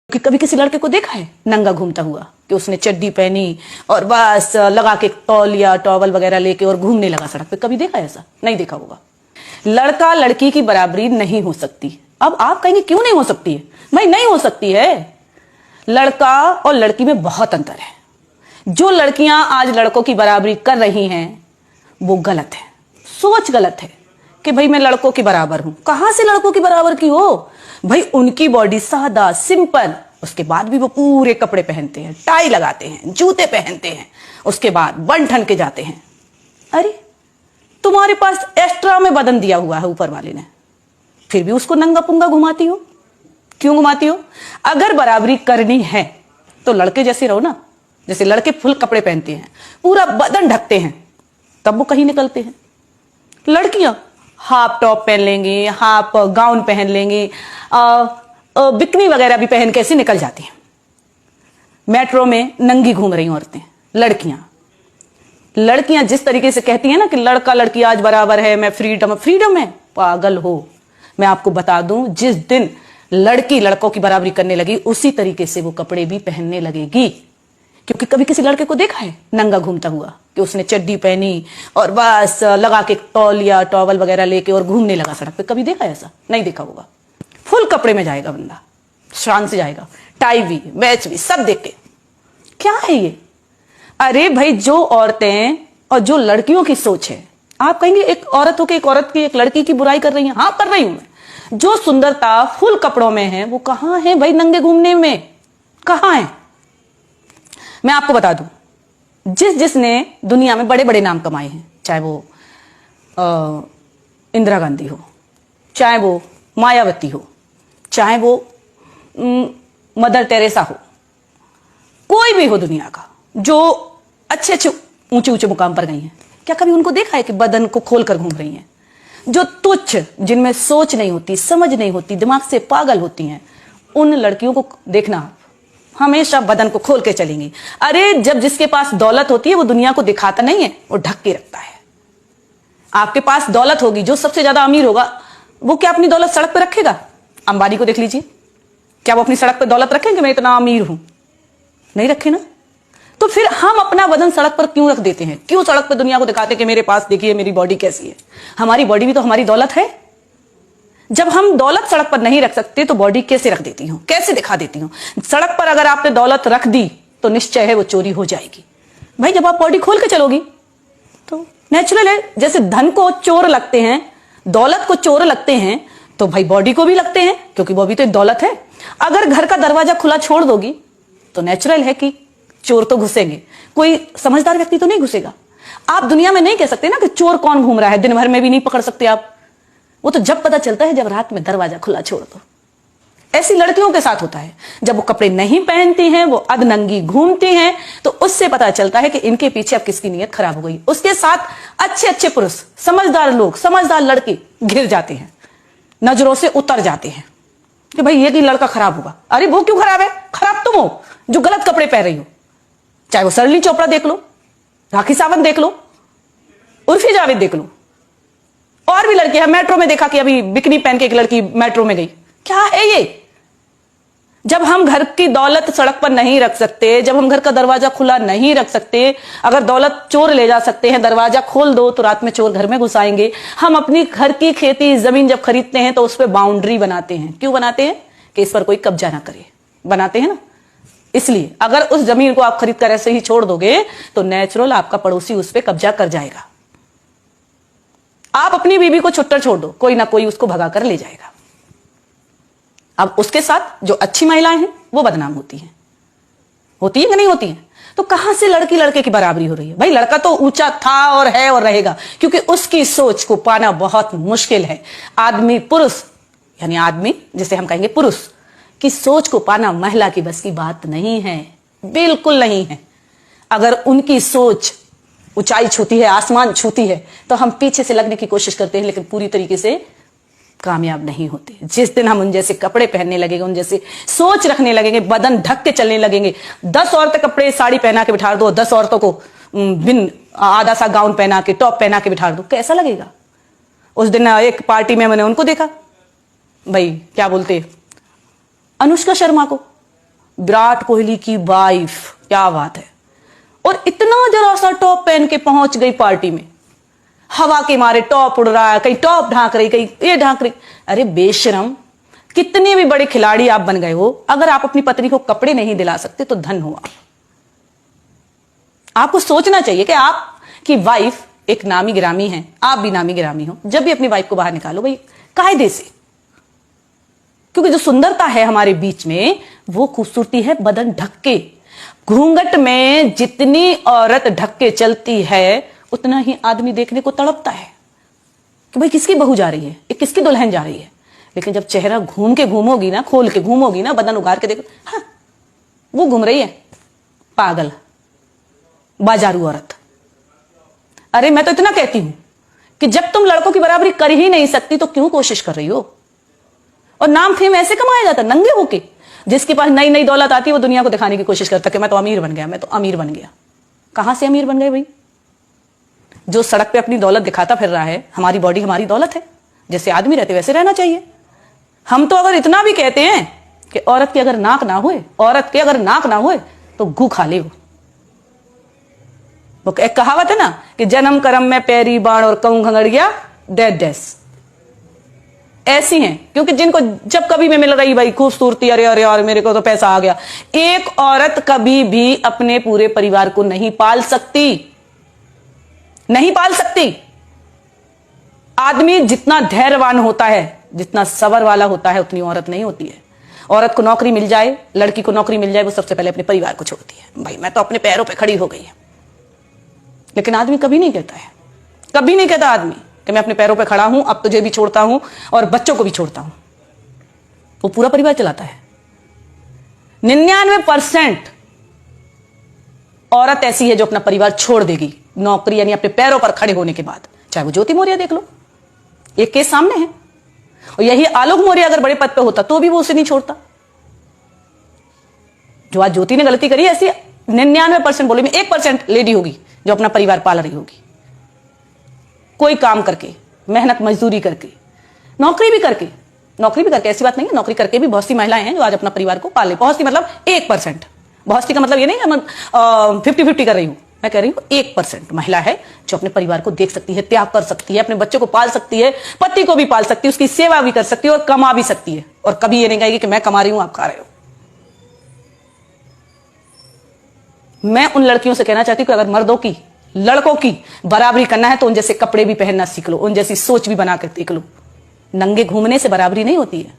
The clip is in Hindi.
कि कभी किसी लड़के को देखा है नंगा घूमता हुआ कि उसने चड्डी पहनी और बस लगा के तौलिया टॉवल वगैरह लेके और घूमने लगा सड़क पे? कभी देखा है? ऐसा नहीं देखा होगा। लड़का लड़की की बराबरी नहीं हो सकती। अब आप कहेंगे क्यों नहीं हो सकती है? भाई नहीं हो सकती है। लड़का और लड़की में बहुत अंतर है। जो लड़कियां आज लड़कों की बराबरी कर रही हैं वो गलत है, सोच गलत है कि भाई मैं लड़कों के बराबर हूं। कहां से लड़कों की बराबर की हो? भाई उनकी बॉडी सादा सिंपल, उसके बाद भी वो पूरे कपड़े पहनते हैं, टाई लगाते हैं, जूते पहनते हैं, उसके बाद बन ठन के जाते हैं। अरे तुम्हारे पास एक्स्ट्रा में बदन दिया हुआ है ऊपर वाले ने, फिर भी उसको नंगा पुंगा घुमाती हो। क्यों घुमाती हो? अगर बराबरी करनी है तो लड़के जैसे रहो ना। जैसे लड़के फुल कपड़े पहनते हैं, पूरा बदन ढकते हैं, तब वो कहीं निकलते हैं। लड़कियां हाफ टॉप पहन लेंगी, हाफ गाउन पहन लेंगी, बिकनी वगैरह भी पहन के ऐसे निकल जाती हैं। मेट्रो में नंगी घूम रही औरतें, लड़कियां जिस तरीके से कहती हैं ना कि लड़का लड़की आज बराबर है, मैं फ्रीडम है, पागल हो। मैं आपको बता दूं, जिस दिन लड़की लड़कों की बराबरी करने लगी उसी तरीके से वो कपड़े भी पहनने लगेगी। क्योंकि कभी किसी लड़के को देखा है नंगा घूमता हुआ कि उसने चड्डी पहनी और बस लगा के तौलिया टॉवल वगैरह लेके और घूमने लगा सड़क पे? कभी देखा है? ऐसा नहीं देखा होगा। फुल कपड़े में जाएगा बंदा, शान से जाएगा, टाई भी मैच भी सब देख के। क्या है ये? अरे भाई जो औरतें और जो लड़कियों की सोच है, आप कहेंगे एक औरत होकर एक औरत की, एक लड़की की बुराई कर रही है। हाँ कर रही हूं मैं। जो सुंदरता फुल कपड़ों में है वो कहां है भाई नंगे घूमने में? कहां है? मैं आपको बता दूं, जिसने दुनिया में बड़े बड़े नाम कमाए हैं, चाहे वो इंदिरा गांधी हो, चाहे वो मायावती हो, चाहे वो मदर टेरेसा हो, कोई भी हो दुनिया का, जो अच्छे अच्छे ऊंचे ऊंचे मुकाम पर गई हैं, क्या कभी उनको देखा है कि बदन को खोलकर घूम रही हैं? जो तुच्छ, जिनमें सोच नहीं होती, समझ नहीं होती, दिमाग से पागल होती हैं, उन लड़कियों को देखना हमेशा बदन को खोल के चलेंगी। अरे जब जिसके पास दौलत होती है वो दुनिया को दिखाता नहीं है, वो ढक के रखता है। आपके पास दौलत होगी, जो सबसे ज्यादा अमीर होगा वो क्या अपनी दौलत सड़क पे रखेगा? अंबानी को देख लीजिए, क्या वो अपनी सड़क पे दौलत रखेंगे मैं इतना अमीर हूं? नहीं रखे ना। तो फिर हम अपना बदन सड़क पर क्यों रख देते हैं? क्यों सड़क पर दुनिया को दिखाते हैं कि मेरे पास देखिए मेरी बॉडी कैसी है? हमारी बॉडी भी तो हमारी दौलत है। जब हम दौलत सड़क पर नहीं रख सकते तो बॉडी कैसे रख देती हूं, कैसे दिखा देती हूं? सड़क पर अगर आपने दौलत रख दी तो निश्चय है वो चोरी हो जाएगी। भाई जब आप बॉडी खोल के चलोगी तो नेचुरल है। जैसे धन को चोर लगते हैं, दौलत को चोर लगते हैं, तो भाई बॉडी को भी लगते हैं, क्योंकि वो भी तो एक दौलत है। अगर घर का दरवाजा खुला छोड़ दोगी तो नेचुरल है कि चोर तो घुसेंगे, कोई समझदार व्यक्ति तो नहीं घुसेगा। आप दुनिया में नहीं कह सकते ना कि चोर कौन घूम रहा है, दिन भर में भी नहीं पकड़ सकते आप। वो तो जब पता चलता है जब रात में दरवाजा खुला छोड़ दो। ऐसी लड़कियों के साथ होता है, जब वो कपड़े नहीं पहनती हैं, वो अधनंगी घूमती हैं, तो उससे पता चलता है कि इनके पीछे अब किसकी नीयत खराब हो गई। उसके साथ अच्छे अच्छे पुरुष, समझदार लोग, समझदार लड़के घिर जाते हैं, नजरों से उतर जाते हैं कि भाई ये कि लड़का खराब होगा। अरे वो क्यों खराब है? खराब तुम हो जो गलत कपड़े पहन रही हो। चाहे वो सरली चोपड़ा देख लो, राखी सावंत देख लो, उर्फी जावेद देख लो, और भी लड़की है। मेट्रो में देखा कि अभी बिकनी पहन के एक लड़की मेट्रो में गई। क्या है ये? जब हम घर की दौलत सड़क पर नहीं रख सकते, जब हम घर का दरवाजा खुला नहीं रख सकते, अगर दौलत चोर ले जा सकते हैं, दरवाजा खोल दो तो रात में चोर घर में घुस आएंगे। हम अपनी घर की खेती जमीन जब खरीदते हैं तो उस पर बाउंड्री बनाते हैं। क्यों बनाते हैं? कि इस पर कोई कब्जा ना करे। बनाते हैं ना इसलिए। अगर उस जमीन को आप खरीद कर ऐसे ही छोड़ दोगे तो नेचुरल आपका पड़ोसी उस पर कब्जा कर जाएगा। आप अपनी बीवी को छुट्टर छोड़ दो, कोई ना कोई उसको भगा कर ले जाएगा। अब उसके साथ जो अच्छी महिलाएं हैं वो बदनाम होती हैं। होती है कि नहीं होती है? तो कहां से लड़की लड़के की बराबरी हो रही है? भाई लड़का तो ऊंचा था और है और रहेगा, क्योंकि उसकी सोच को पाना बहुत मुश्किल है। आदमी पुरुष, यानी आदमी जिसे हम कहेंगे पुरुष की सोच को पाना महिला की बस की बात नहीं है, बिल्कुल नहीं है। अगर उनकी सोच ऊंचाई छूती है, आसमान छूती है, तो हम पीछे से लगने की कोशिश करते हैं, लेकिन पूरी तरीके से कामयाब नहीं होते। जिस दिन हम उन जैसे कपड़े पहनने लगेंगे, उन जैसे सोच रखने लगेंगे, बदन ढक के चलने लगेंगे, 10 औरतें कपड़े साड़ी पहना के बिठा दो, 10 औरतों को बिन आधा सा गाउन पहना के, टॉप पहना के बिठा दो, कैसा लगेगा? उस दिन एक पार्टी में मैंने उनको देखा, भाई क्या बोलते, अनुष्का शर्मा को विराट कोहली की वाइफ, क्या बात है। और इतना जरा सा टॉप पहन के पहुंच गई पार्टी में, हवा के मारे टॉप उड़ रहा है, कहीं टॉप ढांक रही, कहीं ये ढांक रही। अरे बेशरम, कितने भी बड़े खिलाड़ी आप बन गए हो, अगर आप अपनी पत्नी को कपड़े नहीं दिला सकते तो धन हो आप। आपको सोचना चाहिए कि आपकी वाइफ एक नामी गिरामी है, आप भी नामी गिरामी हो। जब भी अपनी वाइफ को बाहर निकालो भाई कायदे से, क्योंकि जो सुंदरता है हमारे बीच में वो खूबसूरती है बदन ढक के। घूंघट में जितनी औरत ढक के चलती है उतना ही आदमी देखने को तड़पता है कि भाई किसकी बहू जा रही है, ये किसकी दुल्हन जा रही है। लेकिन जब चेहरा घूम के घूमोगी ना, खोल के घूमोगी ना, बदन उगार के देखो, हाँ वो घूम रही है, पागल बाजारू औरत। अरे मैं तो इतना कहती हूं कि जब तुम लड़कों की बराबरी कर ही नहीं सकती तो क्यों कोशिश कर रही हो। और नाम फेम ऐसे कमाया जाता नंगे होके। जिसके पास नई नई दौलत आती है वो दुनिया को दिखाने की कोशिश करता कि मैं तो अमीर बन गया, मैं तो अमीर बन गया। कहां से अमीर बन गए भाई? जो सड़क पे अपनी दौलत दिखाता फिर रहा है, हमारी बॉडी हमारी दौलत है, जैसे आदमी रहते वैसे रहना चाहिए। हम तो अगर इतना भी कहते हैं कि औरत की अगर नाक ना होए, औरत के अगर नाक ना होए तो गू खा ले। वो एक कहावत है ना कि जन्म कर्म में पैरी बाण और कहूं घंगड़िया डेथ डेस, ऐसी हैं। क्योंकि जिनको जब कभी मैं मिल रही भाई खूबसूरती, अरे अरे और मेरे को तो पैसा आ गया। एक औरत कभी भी अपने पूरे परिवार को नहीं पाल सकती, नहीं पाल सकती। आदमी जितना धैर्यवान होता है, जितना सबर वाला होता है, उतनी औरत नहीं होती है। औरत को नौकरी मिल जाए, लड़की को नौकरी मिल जाए, वो सबसे पहले अपने परिवार को छोड़ती है। भाई मैं तो अपने पैरों पे खड़ी हो गई है। लेकिन आदमी कभी नहीं कहता है, कभी नहीं कहता आदमी कि मैं अपने पैरों पे खड़ा हूं, अब तुझे भी छोड़ता हूं और बच्चों को भी छोड़ता हूं। वो पूरा परिवार चलाता है। 99% औरत ऐसी है जो अपना परिवार छोड़ देगी नौकरी यानी अपने पैरों पर खड़े होने के बाद। चाहे वो ज्योति मौर्य देख लो, एक केस सामने है। और यही आलोक मौर्य अगर बड़े पद पे होता तो भी वो उसे नहीं छोड़ता। जो आज ज्योति ने गलती करी, ऐसी 99% बोले में 1% लेडी होगी जो अपना परिवार पाल रही होगी, कोई काम करके, मेहनत मजदूरी करके, नौकरी भी करके। नौकरी भी करके ऐसी बात नहीं है, नौकरी करके भी बहुत सी महिलाएं हैं जो आज अपना परिवार को पाले। बहुत सी मतलब 1%। बहुत सी का मतलब ये नहीं है मैं 50-50 कर रही हूं। मैं कह रही हूं 1% महिला है जो अपने परिवार को देख सकती है, त्याग कर सकती है, अपने बच्चों को पाल सकती है, पति को भी पाल सकती है, उसकी सेवा भी कर सकती है और कमा भी सकती है। और कभी ये नहीं कहेगी कि मैं कमा रही हूं आप खा रहे हो। मैं उन लड़कियों से कहना चाहती हूं कि अगर मर्दों की, लड़कों की बराबरी करना है तो उन जैसे कपड़े भी पहनना सीख लो, उन जैसी सोच भी बना कर देख लो। नंगे घूमने से बराबरी नहीं होती है।